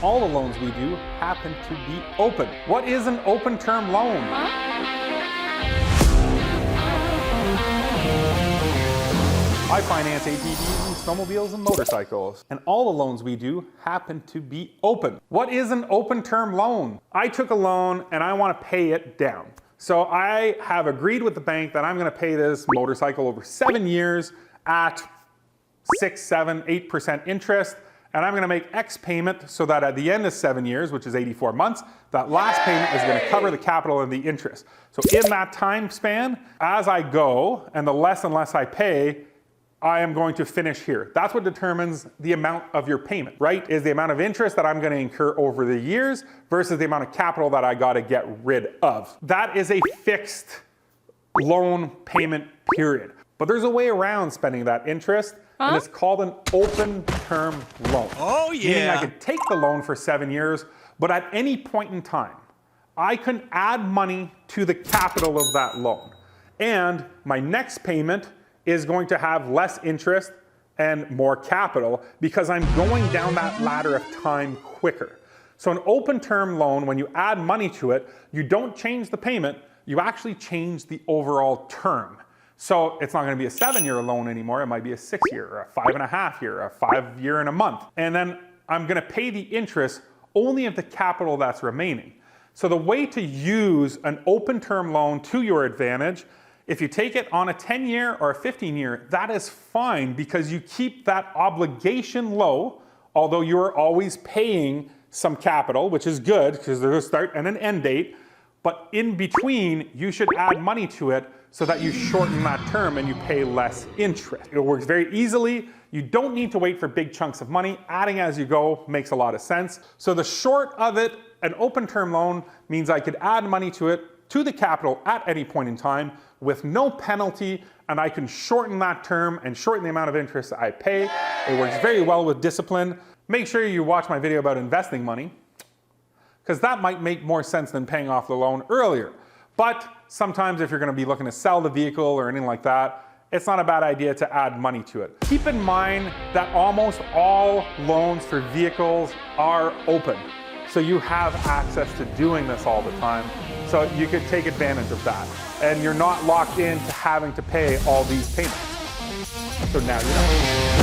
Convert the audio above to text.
all the loans we do happen to be open. What is an open term loan? I finance ATVs and snowmobiles and motorcycles, and all the loans we do happen to be open. What is an open term loan? I took a loan and I want to pay it down. So I have agreed with the bank that I'm going to pay this motorcycle over 7 years at 6, 7, 8% interest, and I'm going to make X payment so that at the end of 7 years, which is 84 months, that last payment is going to cover the capital and the interest. So in that time span, as I go and the less and less I pay, I am going to finish here. That's what determines the amount of your payment, right? Is the amount of interest that I'm going to incur over the years versus the amount of capital that I got to get rid of. That is a fixed loan payment period. But there's a way around spending that interest, and it's called an open term loan. Oh yeah. Meaning I could take the loan for 7 years, but at any point in time, I can add money to the capital of that loan. And my next payment is going to have less interest and more capital because I'm going down that ladder of time quicker. So an open term loan, when you add money to it, you don't change the payment, you actually change the overall term. So it's not going to be a 7-year loan anymore, it might be a 6-year or a 5.5-year, a 5-year and a month. And then I'm going to pay the interest only of the capital that's remaining. So the way to use an open term loan to your advantage, if you take it on a 10-year or a 15-year, that is fine because you keep that obligation low, although you're always paying some capital, which is good because there's a start and an end date. But in between, you should add money to it so that you shorten that term and you pay less interest. It works very easily. You don't need to wait for big chunks of money. Adding as you go makes a lot of sense. So the short of it, an open term loan means I could add money to it, to the capital at any point in time with no penalty, and I can shorten that term and shorten the amount of interest I pay. It works very well with discipline. Make sure you watch my video about investing money, because that might make more sense than paying off the loan earlier. But sometimes if you're going to be looking to sell the vehicle or anything like that, it's not a bad idea to add money to it. Keep in mind that almost all loans for vehicles are open. So you have access to doing this all the time. So you could take advantage of that. And you're not locked into having to pay all these payments. So now you know.